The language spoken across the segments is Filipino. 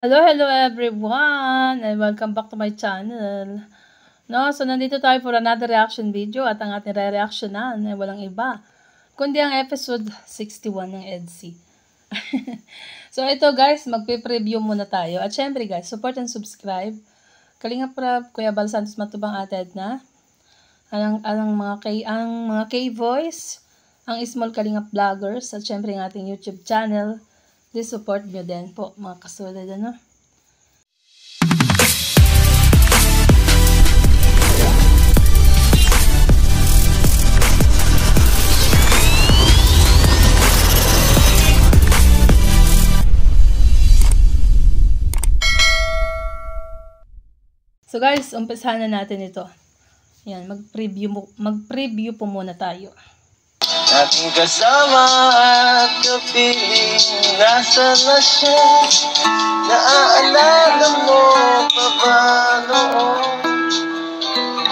Hello everyone, and welcome back to my channel. So nandito tayo for another reaction video at ang ating re-reactionan ay walang iba, kundi ang episode 61 ng EDSI. So ito guys, magpe-preview muna tayo. At syempre guys, support and subscribe. Kalingap Prab, Kuya Bal Santos Matubang Ated na. Ang mga K-Voice, ang Small Kalingap Vloggers, at syempre ang ating YouTube channel. Please support nyo din po, mga kasulad, ano? So guys, umpisahan na natin ito. Yan, mag-preview po muna tayo. Ating kasama at kapiling, nasa na siya? Naaalala mo pa ba noon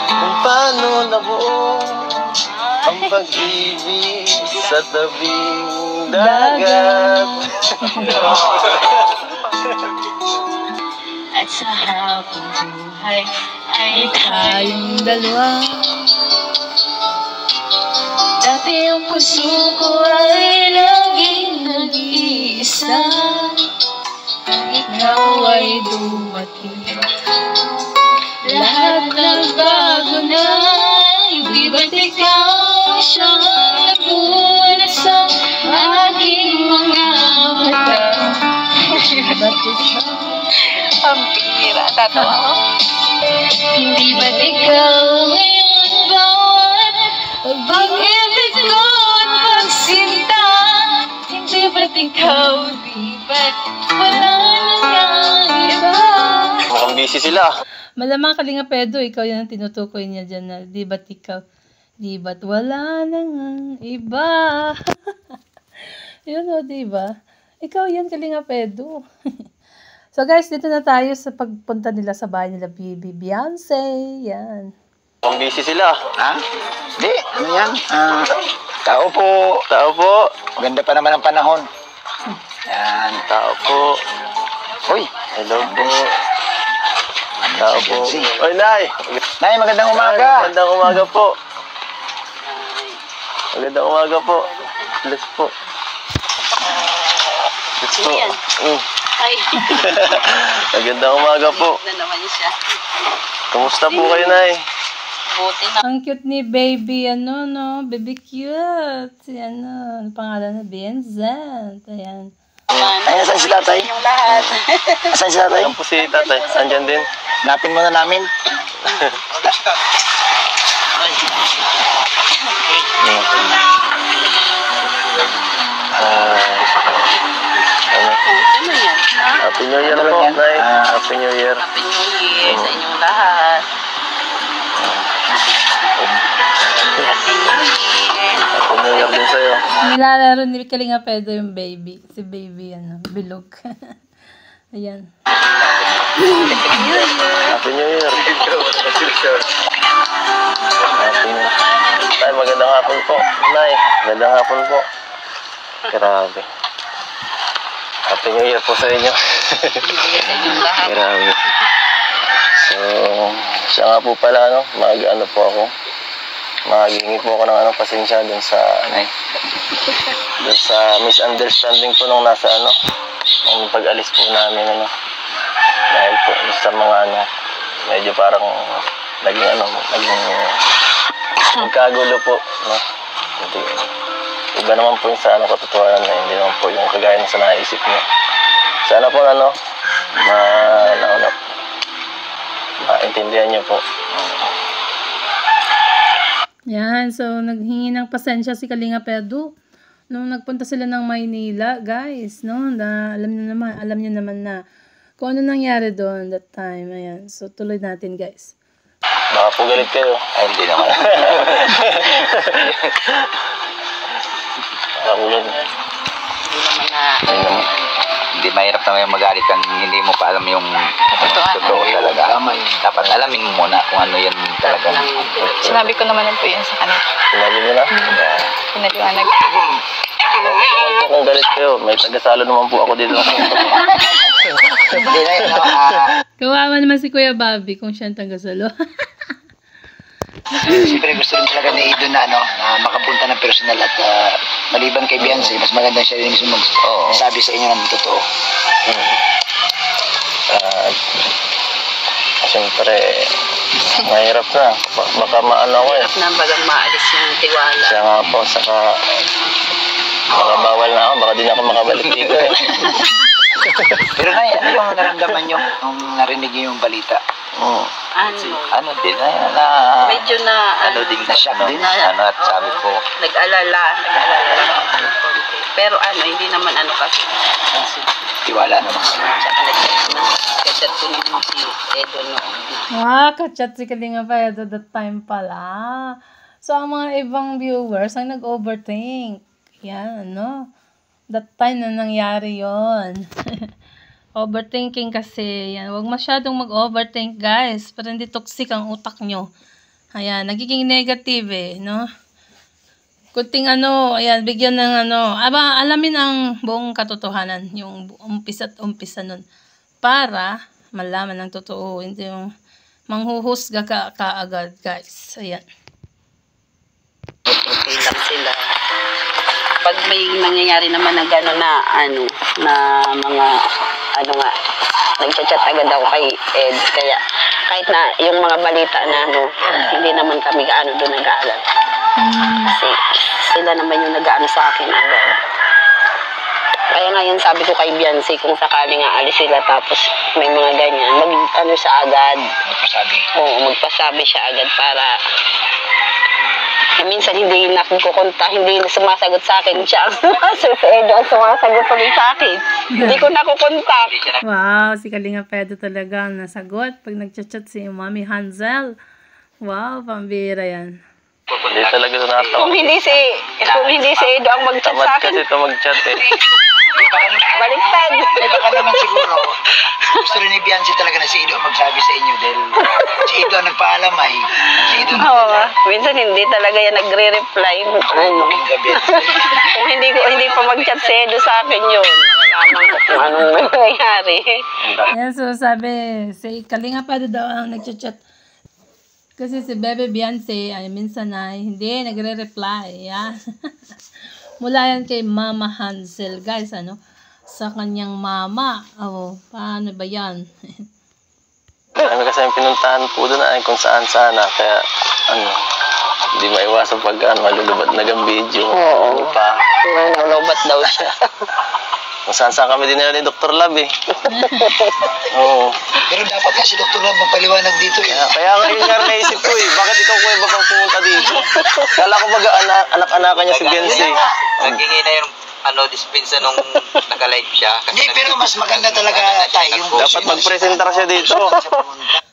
kung paano nabuo ang pag-ibig sa tabing dagat? At sa habang buhay ay Tayong dalawa. dati ang puso ko ay laging nag-iisa. Ikaw ay dumating, lahat nagbago na. Di ba't ikaw siyang nagmula sa aking mga mata? Ba't ikaw? Ang bihira, tatawa ko. Hindi ba't ikaw ngayon bawat pag-ibig ko at pagsinta? Hindi ba't ikaw, di ba't wala nang iba? Mukhang busy sila. Malamang Kalinga Pedro, ikaw yan ang tinutukoy niya dyan na, di ba't ikaw, di ba't wala nang iba? Yun o, di ba? Ikaw yan, Kalinga Pedro. So guys, dito na tayo sa pagpunta nila sa bahay nila, Beyonce. Yan. Mukhang busy sila. Ha? Hindi, ano yan? Tao po. Tao po. Ganda pa naman ang panahon. Yan. Tao po. Uy, Hello po. Tao po. Oy, Nay! Nay, magandang umaga. Magandang umaga po. Magandang umaga po. Bless po. Bless po. Ay, Magandang umaga po. na naman siya. Kumusta po kayo, Nay? Buti na. Ang cute ni baby, ano, no? Baby cute. Si ano, pangalan na Vincent. Ayan. Ay, saan si tatay? Yung lahat. Saan si tatay? Ayan po si tatay. Andyan din. Napin muna namin. Ano yan? Happy New Year po, Nay. Happy New Year. Happy New Year sa inyong lahat. Happy New Year. Happy New Year din sa'yo. Nilalaro ni Kalinga Pedro yung baby. Si baby, ano, bilog. Ayan. Happy New Year. Happy New Year. Tay, magandang hapon po. Nay, magandang hapon po. Grabe. Happy New Year po sa inyo. Sa inyong lahat. Grabe. So, siya nga po pala, ano, ano po ako. Maghingi po ako ng pasensya dun sa, dun sa misunderstanding po nung nasa, nung pag-alis po namin, dahil po sa mga, medyo parang, naging nagkagulo po, no? Hindi, iba naman po yung sa, katotohanan na, hindi naman po yung kagaya ng sa naisip niya. Sana po, maintindihan niyo po. Yan, so naghingi ng pasensya si Kalinga Pedro nung nagpunta sila ng Maynila, guys, no? Na, alam niyo naman na kung ano nangyari doon that time. Ayan, so tuloy natin, guys. Baka po galit kayo. Ay, hindi naman. Baka po galit. Hindi naman na. Hindi mahirap naman yung magalit kang hindi mo pa alam yung totoo talaga. Dapat alamin mo muna kung ano yan talaga. Sinabi ko naman po yun sa kanila. Sinabi mo na? Pinaliwanag. Kung galit kayo, may tagasalo naman po ako dito. Hindi na yun, no? Kawawa naman si Kuya Bobby kung siya ang taga-salo. Siyempre gusto rin talaga ni Idon na, na makapunta ng personal at maliban kay Beyonce, mas maganda siya rin mismo magsabi sa inyo ng totoo. Siyempre, mahirap na. Baka maano ako eh. Nang bagang maalis yung tiwala. Siya nga po, saka baka bawal na ako, baka di na ako makabalik dito eh. Pero Nay, ano yung naramdaman nyo nung narinig nyo yung balita? Ano din medyo na din na-shock din. at sabi ko, nag-alala ako ng konti. Pero hindi naman kasi. Tiwala naman. Tsaka nag-chat ko naman si Edo noon. Kachat si Kalinga pa at that time pala. So, ang mga ibang viewers ang nag-overthink. Yan, no? That time na nangyari yon. Overthinking kasi. Yan. Huwag masyadong mag-overthink, guys. Para hindi toxic ang utak nyo. Ayan, nagiging negative eh, no? Kunting ayan, bigyan ng alamin ang buong katotohanan, yung umpisa at umpisa nun. Para malaman ng totoo, hindi yung manghuhusga ka kaagad, guys. Ayan. Okay lang sila. Pag may nangyayari naman na gano'n na mga nagchat-chat agad ako kay Ed. Kaya kahit na yung mga balita na hindi naman kami doon nag-aalala. Kasi sila naman yung nag-aano sa akin agad. Kaya ngayon sabi ko kay Beyonce, kung sakaling aalis sila tapos may mga ganyan, siya agad. Magpasabi? Oo, magpasabi siya agad para minsan hindi nakukonta, hindi sumasagot sa akin. Siya ang sumasagot ulit sa akin. Hindi ko nakukontak. Wow, si Kalinga Pedro talaga ang nasagot pag nagchat-chat si Mami Hansel. Wow, pambira yan. Hindi talaga ito natawa. Kung hindi si Edo ang mag-chat Tamad sa akin, kasi ito mag-chat eh. baliktad. Baka naman siguro, gusto rin ni Beyonce talaga na si Ido ang magsabi sa inyo dahil si Ido ang nagpaalam ay si Ido Minsan hindi talaga yan nagre-reply. Kung hindi pa mag-chat si Edo sa akin yun, malalaman ko kung anong nangyayari. Yan, so sabi, si Kalinga Pedro daw ang nagchat-chat. Kasi si Bebe Beyonce ay minsan ay hindi nagre-reply. Yan. Mula yan kay Mama Hansel, guys, sa kanyang mama. Paano ba yan? Kami kasi yung pinuntahan po doon ay kung saan-sana. Kaya, hindi maiwasan pag malulubad na ang video. Oo. Pa. Nalobat daw siya. Kung saan-saan kami din ni Dr. Lab eh. Oo. Pero dapat kasi Dr. Lab magpaliwanag dito eh. Kaya ngayon nga naisip ko eh, bakit ikaw kuya bagang pumunta dito? Kala ko anak-anakan niya si Beyonce. naghingi na yung dispensa nung naka-live siya. Hindi, pero mas maganda talaga tayo. Dapat mag-presentar siya dito.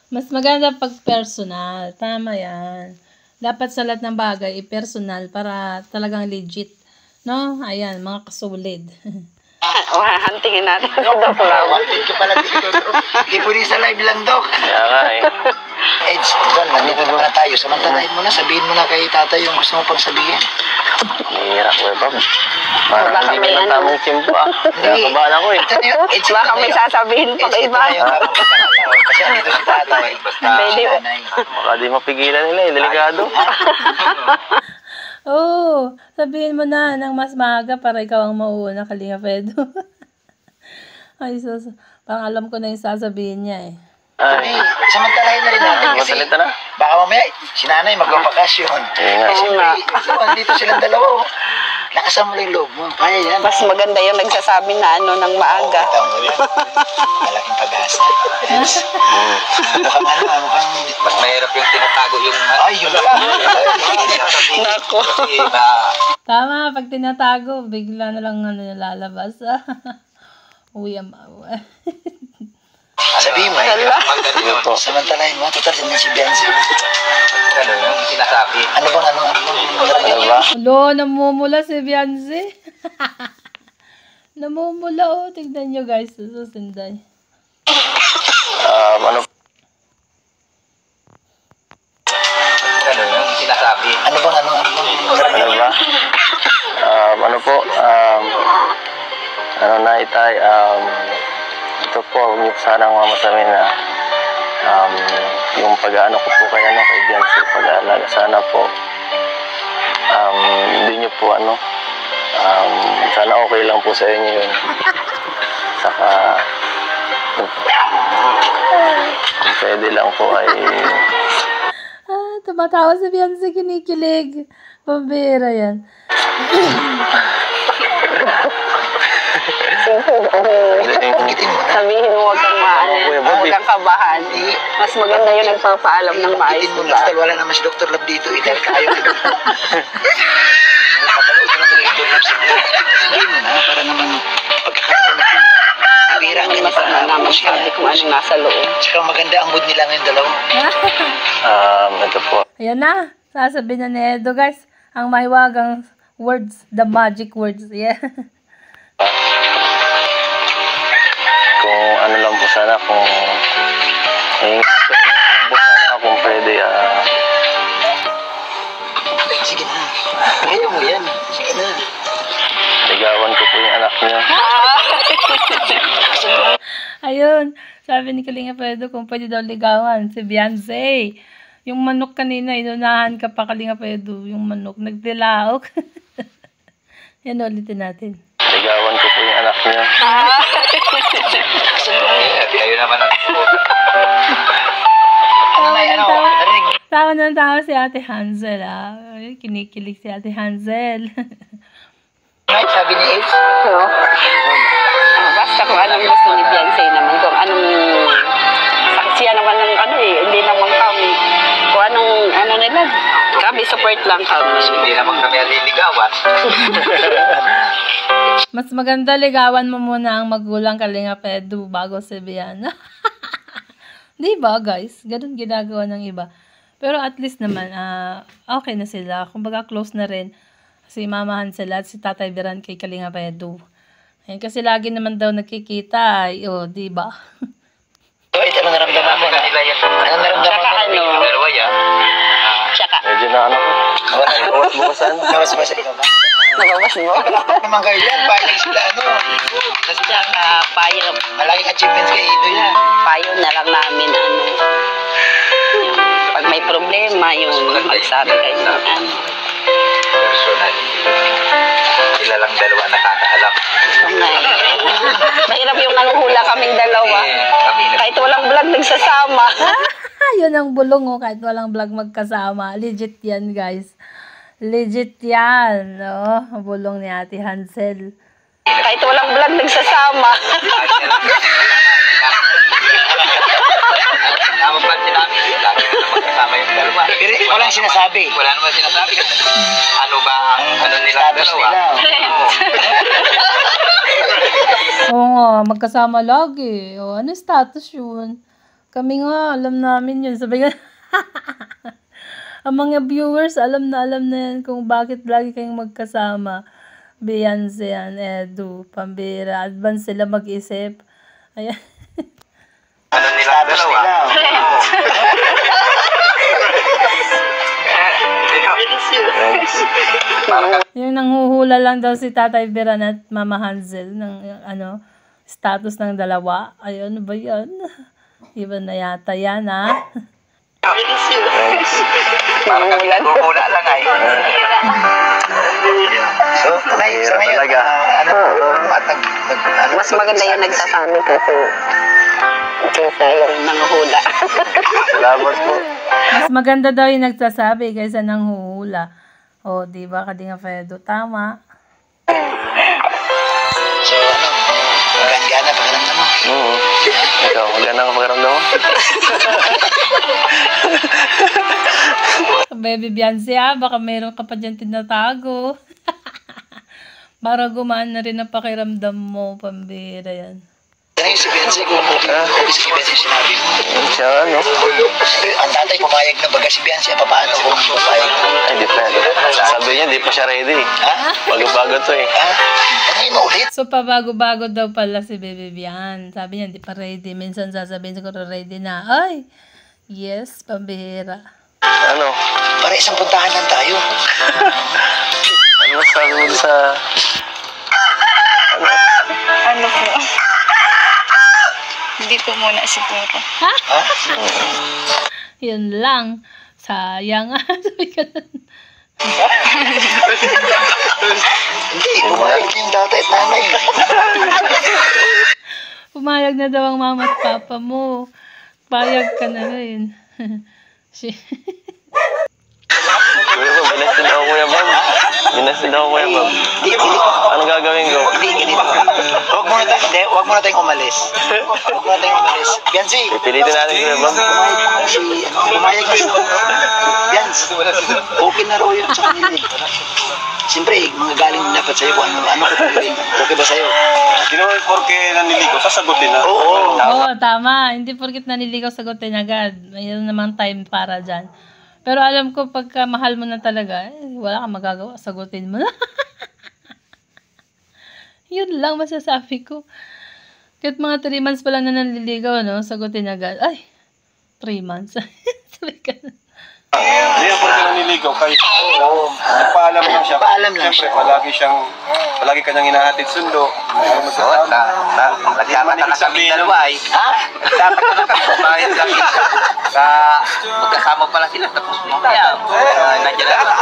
Mas maganda pag personal. Tama yan. Dapat sa lahat ng bagay, i-personal para talagang legit. No? Ayan, mga kasulid. Hantingin natin. Wanted ka pala dito. Hindi po rin sa live lang, Doc. Kaya nga eh. Eds, nandito naman na tayo. Samantalahin mo na, sabihin mo na kay tatay yung gusto mo pang sabihin. Nihira ko eh, Bob. Parang hindi ka na tamang simpo ah. Nakabahan ako eh. Eds, Baka may sasabihin pa kay iba. Kasi andito si tatay. Pwede. Baka di mapigilan nila eh, delikado. Sabihin mo na ng mas maaga para ikaw ang mauuna, Kalinga Pedro. Ay, parang alam ko na yung sasabihin niya eh. Ay, samantalahin na rin natin kasi Masalita na. baka mamaya si nanay magpapakasyon. Siyempre, andito silang dalawa. Lakasan mo lang yung loob mo. Kaya yan. Mas maganda yung nagsasabi na ng maaga. Malaking pag-asa. Mukhang Mas mahirap yung tinatago yung... ay, yun lang. Nako. Tama, pag tinatago, bigla na lang lalabas. Uy, Sabihin mo, samantalahin mo, total din si Beyonce. Ano yung sinasabi? Ano bang ba? Namumula si Beyonce. Namumula, tignan nyo guys, susunday. Ano yung sinasabi? Ano bang ba? Ano po, na itay, ito po, huwag niyo sanang mamasamin na yung pag-aano ko po kay Beyonce, pag-aalaga. Sana po, hindi niyo po sana okay lang po sa inyo yun. Saka, kung pwede lang po ay... Tumatawa si Beyonce, kinikilig. Pambira yan. Sabihin mo, huwag kang huwag kang kabahan. Mas maganda yung nagpapaalam ng maayos. Total, wala naman si Dr. Love dito. Dahil kayo na kapanood ko na talaga Dr. Love siya. Sabihin mo na, para naman pagkakataon natin. Pira ang ganito na naman sabi kung anong nasa loob. Tsaka maganda ang mood nila ngayong dalawa. Ito po. Ayan na. Sasabihin na ni Edo, guys. Ang mahiwagang words. The magic words. Yeah. Kung ano lang po sana, kung kung pwede, Sige na. Kaya mo yan. Sige na. ligawan ko po yung anak niya. Ayun. Sabi ni Kalinga Pedro, kung pwede daw ligawan si Beyonce. Yung manok kanina, inunahan ka pa Kalinga Pedro. Yung manok, nagdilaok. Yan ulitin natin. Ligawan ko po yung anak niya. Kayo naman ang Tawa na tawa si Ate Hansel, Ay, kinikilig si Ate Hansel. Sabi ni Ace. Basta kung anong gusto ni Beyonce naman, kung anong saksiya naman ng hindi naman kami. Kung anong nila, kami support lang kami. Hindi naman kami aliligawan. Mas maganda ligawan mo muna ang magulang Kalinga Pedro bago si Biana. Di ba guys? Ganun ginagawa ng iba. Pero at least naman, okay na sila. Kumbaga close na rin si Mama Hansel at si Tatay Biran kay Kalinga Pedro. Ayan, kasi lagi naman daw nakikita. Di ba? Ito, ano naramdaman mo? Ano naramdaman mo? Dalawa yan. Tsaka, Medyo na ko. Bukas-bukasan. Nabas-basa ikaw ba? nababas mo? Naman kayo yan. Payag sila, Tsaka, payo malaking achievements kay Ido yan. na lang namin, pag may problema, yung magsabi kayo ng Personal. Sila lang dalawa nakakaalam. Mahirap yung nanguhula kaming dalawa. Kahit walang vlog, nagsasama. Yun ang bulong kahit walang vlog magkasama. Legit yan guys. Legit yan. Bulong ni Ate Hansel. Kahit walang vlog, nagsasama. Tama pa sinabi, lagi na magkasama yung dalawa. Pero walang sinasabi. Wala naman sinasabi. Ano ba ang nila Status dalawa? nila. Oo nga, magkasama lagi. Ano status yun? Kami nga, alam namin yun. Sabi nga, ang mga viewers, alam na yan kung bakit lagi kayong magkasama. Beyonce yan, Edu, Pambira. Advance sila mag-isip. Ayan. Ano nila Status dalawa? nila. Yung nanghuhula lang daw si Tatay Biran at Mama Hansel ng status ng dalawa. Ay, ano ba yan? Iba na yata yan, Parang kami nagkuhula lang ay. So, sa ngayon, talaga. Mas maganda yung nagsasabi kasi yung nanguhula. Salamat po. Mas maganda daw yung nagsasabi kaysa nanghuhula. Di ba, Kalinga Pedro? Tama. So, maganda pakiramdam mo. Oo. Ikaw, maganda ang pakiramdam mo? Baby Beyonce, baka meron ka pa dyan tinatago. Para gumaan na rin ang pakiramdam mo, Pambira yan. Ano yung si Beyonce kung okay si Beyonce sinabi mo? Siya, Siyempre, ang tatay pumayag na baga si Beyonce, paano kung papayag mo? Ay, depende. Sabi niya, di pa siya ready. Ha? Bago-bago to eh. Ano yun ulit? So, pabago-bago daw pala si Baby Bian. Sabi niya, di pa ready. Minsan sasabihin siguro ready na. Ay, yes, Pambira. Ano? Para isang puntahan lang tayo. Ano sabi mo sa... Ano po? dito muna siguro. Yun lang. Sayang. Sabi ka nun. Hindi, bumayag yung tatay at nanay. Pumayag na daw ang mama at papa mo. Payag ka na rin. Kuya Bob, binasted ako Kuya Bob. Binasted ako Kuya Bob. Ano gagawin ko? Hindi. Huwag muna tayong umalis. Biansi. Pipilitin natin Kuya Bob. Pumayag na siya. Bians. Okay na raw yun sa kanila. Siyempre, mga galing dapat sa'yo kung ano ka tuloy. Okay ba sa'yo? Hindi naman porke naniligo, sasagutin na. Oo, tama. Hindi porkit naniligaw, sagutin agad. Mayroon namang time para dyan. Pero alam ko, pagka mahal mo na talaga, wala kang magagawa. Sagutin mo na. Yun lang masasabi ko. Kahit mga 3 months pa lang na nanliligaw, no? Sagutin agad. Ay, 3 months. Sabi ka na. Hindi po ka naniligaw kayo. Nagpaalam lang siya. Siyempre, palagi kanyang hinahatid sundo. Oo, nagtataka na kami dalawa eh. Nagtataka na kami bayan lang isa. Magkasama pala sila tapos mamaya. Nandiyan na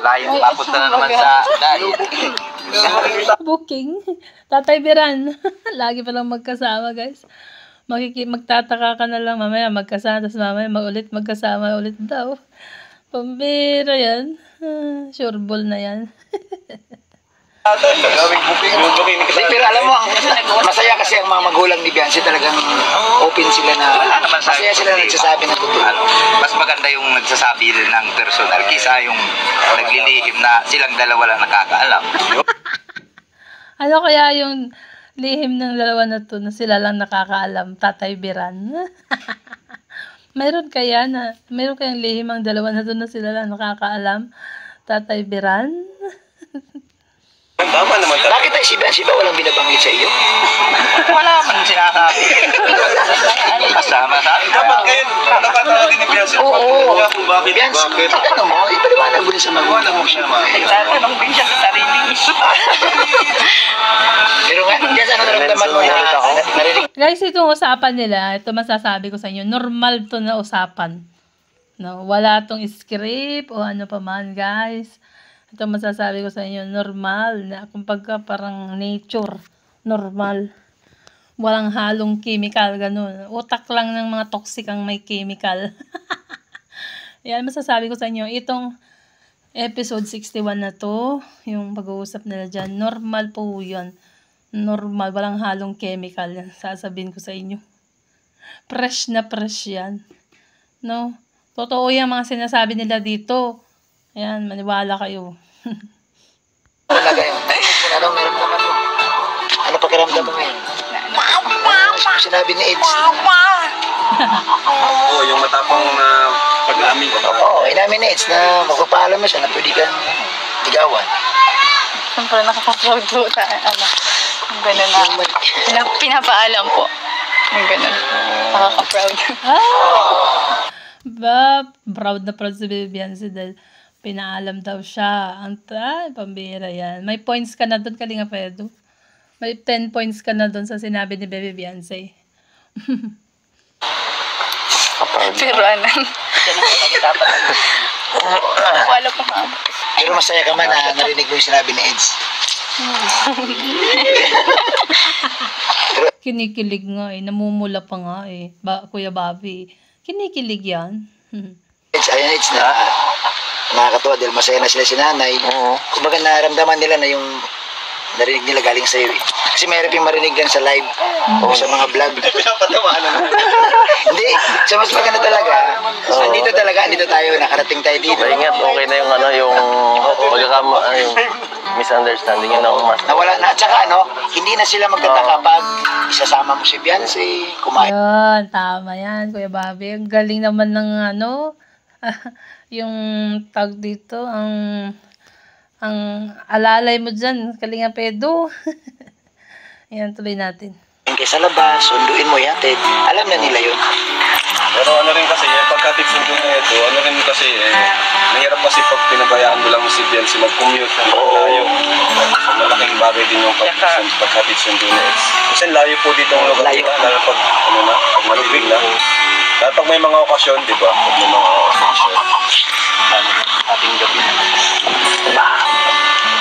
layong mapunta na naman sa diet. Booking. Tatay Biran. Lagi palang magkasama, guys. Magtataka ka na lang mamaya magkasama, tapos mamaya magkasama ulit daw. Pambira yan. Sure ball na yan. Pero alam mo, masaya kasi ang mga magulang ni Biancy, talagang open sila na, masaya sila na nagsasabi ng totoo. Mas maganda yung nagsasabi ng personal kisa yung naglilihim na silang dalawa lang nakakaalam. Ano kaya yung lihim ng dalawa na to na sila lang nakakaalam, Tatay Biran? Mayroon kayang lihim ang dalawa na to na sila lang nakakaalam, Tatay Biran? Tama naman. Bakit tayo si ba walang binabanggit sa iyo? Wala man sinasabi. Kasama sa akin. Dapat kayo, nakakatawa din ni Biancy. Oo. Kung bakit? Ano mo, ipaliwanag mo rin sa magulang mo. Nagtatanong din siya sa sarili niya. Pero nga, Biancy, ano naramdaman mo na narinig? Guys, itong usapan nila, ito masasabi ko sa inyo, normal to na usapan. No, wala tong script o ano pa man, guys. Ito masasabi ko sa inyo, normal na kumbaga parang nature, normal. Walang halong chemical, ganun. Utak lang ng mga toxic ang may chemical. Yan, masasabi ko sa inyo, itong episode 61 na to, yung pag-uusap nila dyan, normal po yun. Normal, walang halong chemical yan, sasabihin ko sa inyo. Fresh na fresh yan. No? Totoo yung mga sinasabi nila dito. Ayan, maniwala kayo. Talaga yun. Anong naramdaman mo? Ano pakiramdam mo ngayon? Ano sinabi ni Eds? Oo, yung matapang na pag-aamin ko. Oo, inamin ni Eds na magpapaalam mo siya na pwede kang ligawan. Siyempre nakaka-proud po sa yung gano'n na pinapaalam po. Yung gano'n. Nakaka-proud. Proud na proud si Biancy dahil pinaalam daw siya. Pambira yan. May points ka na doon, Kalinga Pedro. May 10 points ka na doon sa sinabi ni Baby Biancy. Pero wala pa nga. Pero masaya ka man na narinig mo yung sinabi ni Eds. Kinikilig nga eh. Namumula pa nga eh. Kuya Bobby. Kinikilig yan. Eds, ayan Eds na nakakatuwa dahil masaya na sila si nanay. Kumbaga naramdaman nila na yung narinig nila galing sa'yo eh. Kasi mayroon yung marinig yan sa live o sa mga vlog. Hindi, sa mas maganda talaga. Andito tayo, nakarating tayo dito. Ingat, okay na yung yung yung misunderstanding yun ang mas. Nawala na, at saka hindi na sila magtataka pag isasama mo si Biancy, kumain. Yun, tama yan, Kuya Bobby. Ang galing naman ng yung tag dito, ang alalay mo dyan, Kalinga Pedro. Ayan, tuloy natin. Kaya sa labas, sunduin mo yatid. Alam na nila yun. Pero ano rin kasi, pag pagkatid sundo na ito, ano rin kasi, mahirap kasi pag pinabayaan mo lang si Biancy mag-commute ng layo. So, malaking bagay din yung pagkatid sundo na ito. Kasi layo po dito ang lugar nila, lalo pag, pag malilig na. Lalo pag may mga okasyon, di ba? Pag may mga okasyon. Ating gabi.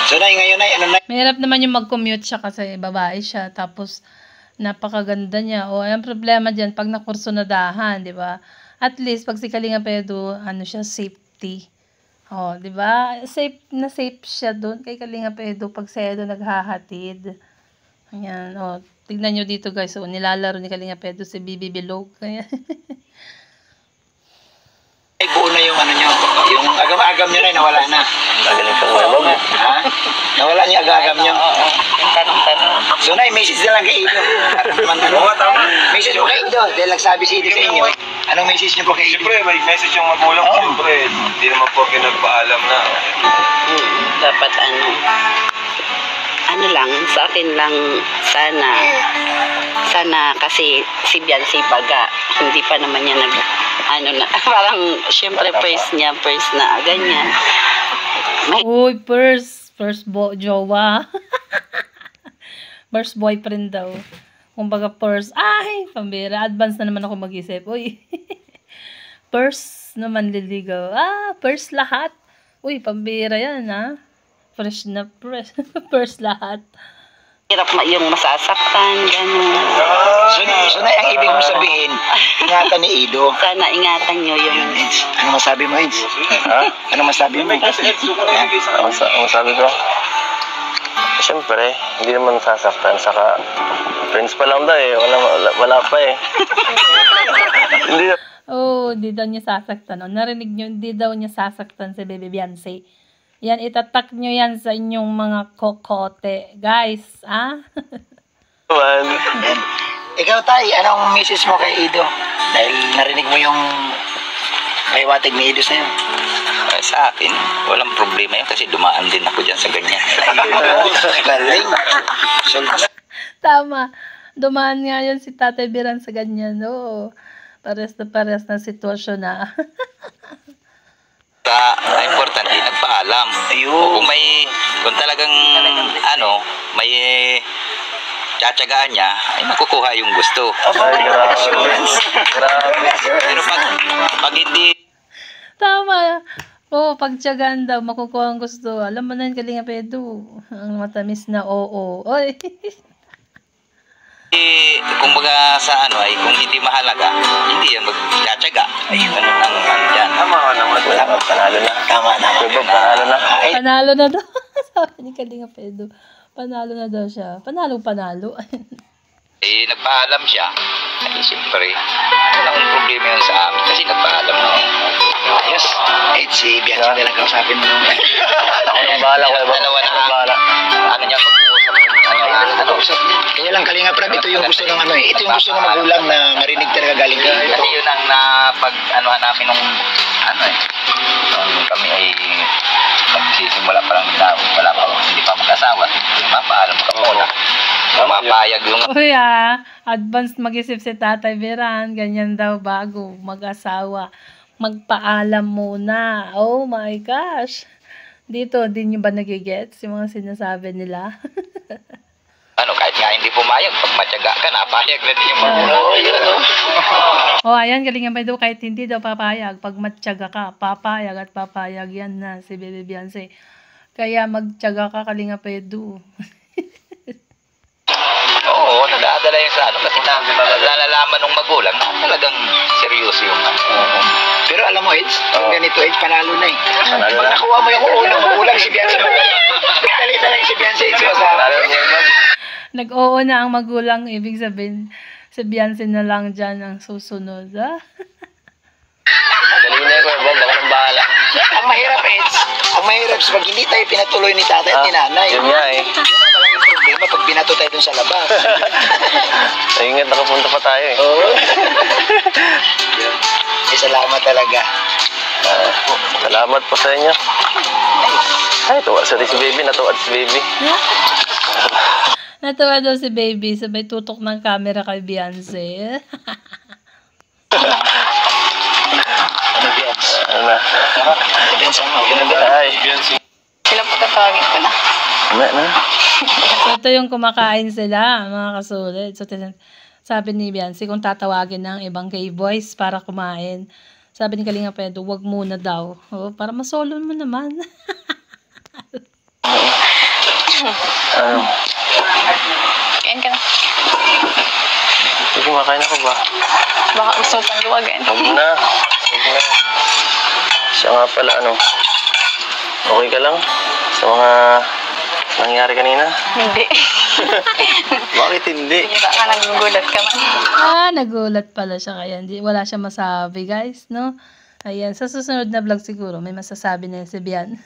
So, Nay, ngayon, Nay, ano, Nay? Mahirap naman yung mag-commute siya kasi babae siya. Tapos, napakaganda niya. O, ang problema dyan, pag nakursunadahan, di ba? At least, pag si Kalinga Pedro, ano siya, safety. O, di ba? Safe na safe siya doon kay Kalinga Pedro pag siya doon naghahatid. Ayan, o. Tignan nyo dito, guys. O, nilalaro ni Kalinga Pedro si Bibi Bilog. Ayan. Ay, buo na yung ano nyo. Yung agam-agam nyo, Nay, nawala na. Magaling ka mo. Ha? Nawala niyo agam-agam nyo. Yung tanong-tanong. So, Nay, message na lang kay Ido. Message mo kay Ido. Dahil nagsabi si Ido sa inyo. Anong message niyo po kay Ido? Siyempre, may message yung magulang. Siyempre, hindi naman po pinagpaalam na. Dapat ano lang, sa akin lang, sana kasi si Biancy baga, hindi pa naman niya parang, syempre, first na, ganyan. Uy, first jowa. First boyfriend daw. Kumbaga first, ay, pambira. Advance na naman ako mag-isip. Uy. First naman liligaw. First lahat. Uy, pambira yan, ha. Fresh na fresh. First lahat. Hirap yung masasaktan, gano'n. So, Nay, ang ibig mo sabihin, ingatan ni Ido. Sana ingatan nyo yung... Ano masabi mo, Eds? Ha? Ano masabi mo? Ang sabi ko, siyempre, hindi naman sasaktan. Saka, friends pa lang daw eh. Wala pa eh. Hindi na. Hindi daw niya sasaktan. Narinig niyo, hindi daw niya sasaktan si Baby Biancy. Yan, itatak nyo yan sa inyong mga kokote. Guys, Ikaw, Tay, anong message mo kay Ido? Dahil narinig mo yung pahiwatig ni Ido sa'yo. Sa akin, walang problema yun kasi dumaan din ako dyan sa ganyan. Galing. Tama. Dumaan nga yun si Tatay Biran sa ganyan. Oo. Pares na sitwasyon na. Importante, nagpaalam. Kung talagang may tsatsagaan niya, ay makukuha yung gusto. Pero pag hindi... Tama. Pagtsagaan daw, makukuha ang gusto. Alam mo na yun, Kalinga Pedro. Ang matamis na oo. Oy. Kumbaga sa kung hindi mahalaga, hindi yan magtsatsaga. Ay, ganun ang yan. Tama naman. Panalo na. Tama. Panalo na. Panalo na daw. Sabi ni Kalinga Pedro. Panalo na daw siya. Panalo. Nagpaalam siya. Ay, siyempre, walang problema yun sa amin kasi nagpaalam na. Ayos. Si Biancy na lang kausapin mo. Ako nang bahala ko. Dalawa na niya mag-uusap. Kaya lang, Kalinga Prab, ito yung gusto ng ito yung gusto ng magulang na marinig talaga galing kayo. Kasi yun ang namin nung kami ay magsisimula pa lang wala pa, hindi pa mag-asawa. Mapaalam ka muna. Mapayag yung... Uy, advanced mag-isip si Tatay Biran. Ganyan daw bago mag-asawa. Magpaalam muna. Oh my gosh. Dito, di nyo ba nagigets yung mga sinasabi nila? Kahit nga hindi pumayag, pag matyaga ka, napayag na din yung magulang. Ayan, galingan pa daw kahit hindi daw papayag. Pag matyaga ka, papayag at papayag yan na si Baby Biancy. Kaya magtyaga ka, Kalinga Pedro. Oo, nag-aadala yung sa kasi nalalaman ng magulang na talagang seryoso yung Pero alam mo, Eds, ganito, Eds, panalo na eh. Pag nakuha mo yung unang magulang si Biancy, dali-dali lang si Biancy, Eds. Nag-oo na ang magulang, ibig sabihin, si Biancy na lang dyan ang susunod, Galing na yung baka nang bahala. Ang mahirap, Eds, pag hindi tayo pinatuloy ni tatay at ni nanay. Yun nga eh. Yun ang malaking problema pag binato tayo dun sa labas. Ingat, nakapunta pa tayo eh. Oo. Salamat talaga. Salamat po sa inyo. Ay, tuwa si Baby. Natuwa si Baby. Natuwa daw si Baby. Sabay tutok ng camera kay Biancy. Biansi, okay. Ay. Sila po tatawagin ko na. Na. So, ito yung kumakain sila, mga kasulit. So, sabi ni Biancy, kung tatawagin ng ibang K-boys para kumain. Sabi ni Kalinga Pedro, wag muna daw. Oh, para masolo mo naman. Ano? Kain ka na. Sige, makain ako ba? Baka gusto mo pang luwagan. Huwag na. Siya nga pala, ano? Okay ka lang? Sa mga nangyari kanina? Hindi. Bakit hindi? Bira ka, nagugulat ka man. Nagulat pala siya kaya wala siya masabi, guys, no? Ayan, sa susunod na vlog siguro, may masasabi na si Bian.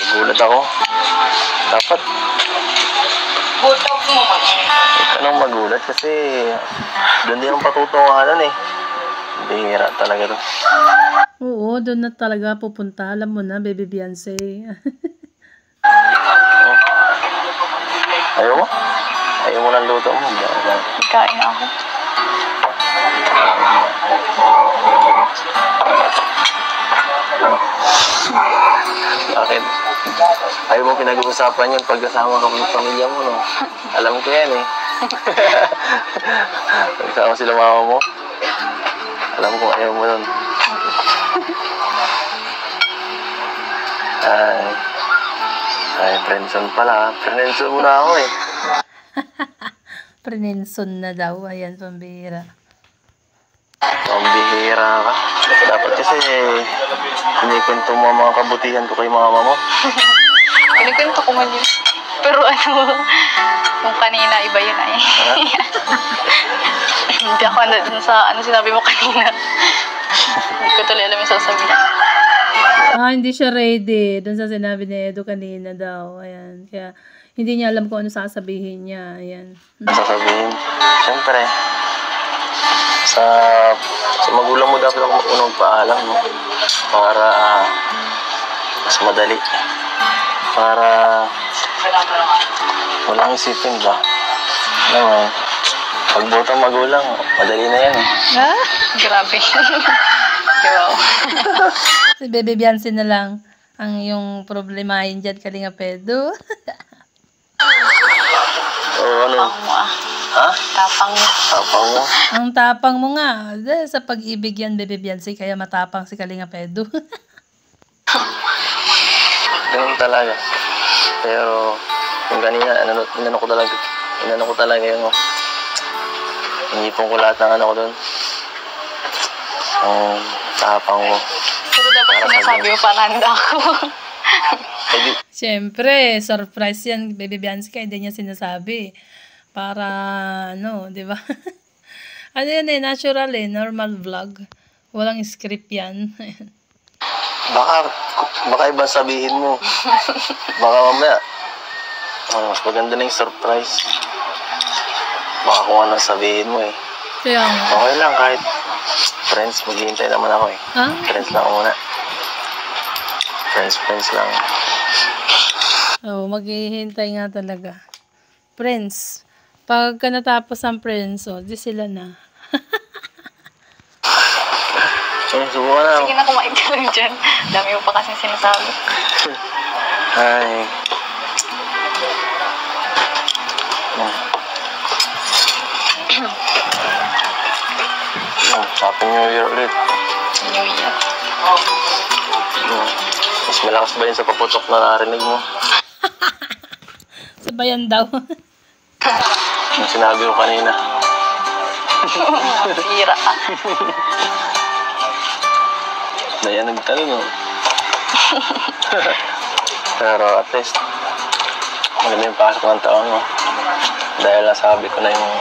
Nagulat ako. Dapat Butog mo man. anong magulat kasi doon din ang patutungahan eh. Bihira talaga to. Oo, doon na talaga pupunta. Alam mo na, baby Beyonce. Ayaw mo? Ayaw mo ng luto mo? Kain na ako. Bakit? Ayaw mo pinag-uusapan yun pag kasama ka ng pamilya mo, no? Alam ko yan eh. Pagkasama sila mama mo. Alam ko ayaw mo nun. Ay, friendson pala. Friendson mo na ako eh. Prinenson na daw. Ayan, pambihira. Pambihira ka. Dapat kasi kinikwento mo ang mga kabutihan ko kay mama mo. Kinikwento ko man yun. Pero yung kanina, iba yun ay. Hindi ako dun sa sinabi mo kanina. Hindi ko tuloy alam yung sasabihin. Hindi siya ready. Doon sa sinabi ni Edo kanina daw. Ayan. Kaya, hindi niya alam kung ano sasabihin niya. Ayan. Sasabihin, siyempre, sa magulang mo dapat ako unang paalam, no? Para mas madali. Para walang isipin ba? Naman, pagbotang magulang, madali na yan eh. Grabe. Wow. Si Baby Beyonce na lang ang yung problemahin dyan, Kalinga Pedro. Ano? Tapang mo ah. Ha? Tapang mo. Tapang mo? Ang tapang mo nga. Sa pag-ibig yan, Baby Beyonce, kaya matapang si Kalinga Pedro. Ganun talaga. Pero, yung kanina, inano ko talaga yung inipon ko lahat ng ano ko doon. Ang tapang ko. Pero dapat sinasabi mo para handa ako. Siyempre, surprise yan, Baby Beyonce, kaya hindi niya sinasabi. Para, di ba? Ano yan eh, natural eh, normal vlog. Walang script yan. Baka iba sabihin mo. Baka mamaya, mas maganda na yung surprise. Baka kung ano sabihin mo eh. Kaya nga. Okay lang, kahit friends, maghihintay naman ako eh. Friends lang muna. Friends lang. Maghihintay nga talaga. Friends. Pagka natapos ang friends, di sila na. Subukan na. Sige na, kumain ka lang dyan. Dami mo pa kasing sinasabi. Ay. Happy New Year ulit. New Year. Mas malakas ba yun sa paputok na narinig mo? Sabayan daw. Yung sinabi ko kanina. Hira ka. Daya nagtanong. Pero at least, maganda yung pasok ng taon mo. Dahil nasabi ko na yung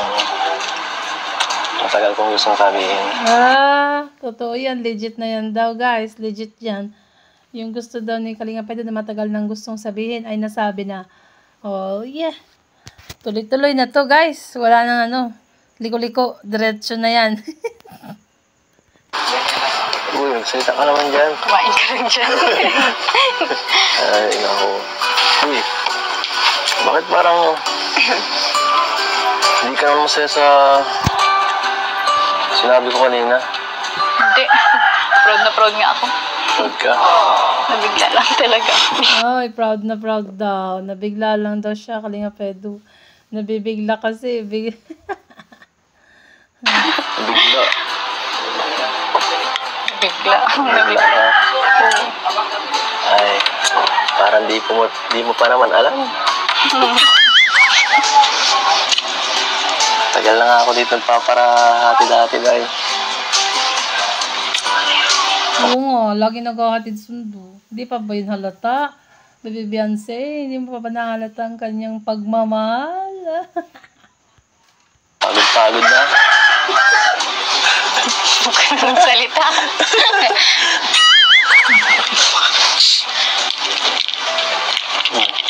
matagal kong gustong sabihin. Totoo yan. Legit na yan daw, guys. Legit yan. Yung gusto daw ni Kalinga Pedro na matagal nang gustong sabihin ay nasabi na. Oh, yeah. Tuloy-tuloy na to, guys. Wala nang liko-liko. Diretso na yan. Uy, magsalita ka naman dyan. Kumain ka lang dyan. Ay, naku. Uy, bakit parang hindi ka naman masaya sa sinabi ko kanina? Hindi. Proud na proud nga ako. Proud ka. Nabigla lang talaga. Ay, proud na proud daw. Nabigla lang daw siya, Kalinga Pedro. Nabibigla kasi. Bigla. Bigla. Bigla ka. Ay, parang di mo pa naman alam. Tagal na nga ako dito nagpaparahati-hatid ay. Oo nga, lagi naghahatid sundo. Hindi pa ba yun halata? Baby Beyonce, hindi mo pa ba nahalata ang kanyang pagmamahal? Pagod na. Huwag ka na magsalita.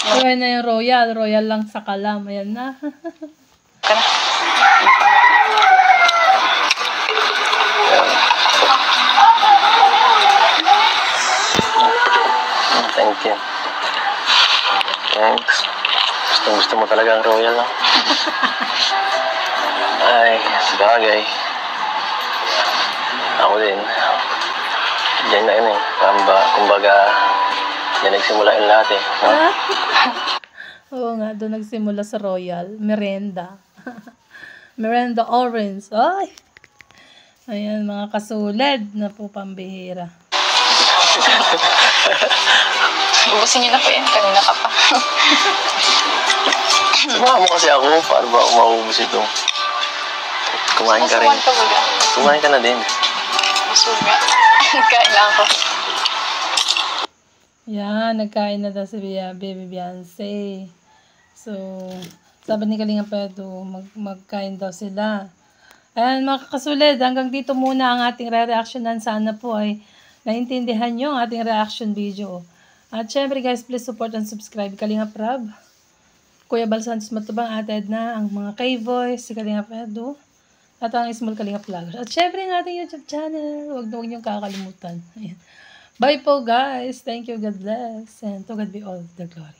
Ayan na yung Royal. Royal lang sa kalam. Ayan na. Ka na. Thank you. Thanks. Gusto mo talaga ang Royal, no? Ay, sabagay. Ako din. Diyan na yun eh. Kumbaga, diyan nagsimula yung lahat eh. No? Oo nga, doon nagsimula sa Royal. Merenda. Merenda Orange. Ay! Ayan, mga kasulad na po pambihira. Ubusin niyo na po yan. Kanina ka pa. Sumama mo kasi ako. Paano ba ako maubos ito? Kumain ka rin. Masuwan ka ba? Kumain ka na din. Masuwan nga. Kain lang ako. Yan, nagkain na daw si Baby Beyonce. So, sabi ni Kalinga Pedro, magkain daw sila. Ayan, mga kasulid, hanggang dito muna ang ating re-reactionan. Sana po ay naintindihan nyo ang ating reaction video. At syempre guys, please support and subscribe. Kalinga Prab, Kuya Bal Santos Matubang, Ate Edna, ang mga K-Voice, si Kalinga Pedro, at ang Small Kalinga Vloggers. At syempre ang ating YouTube channel, huwag niyong kakalimutan. Ayan. Bye po guys. Thank you. God bless. And to God be all the glory.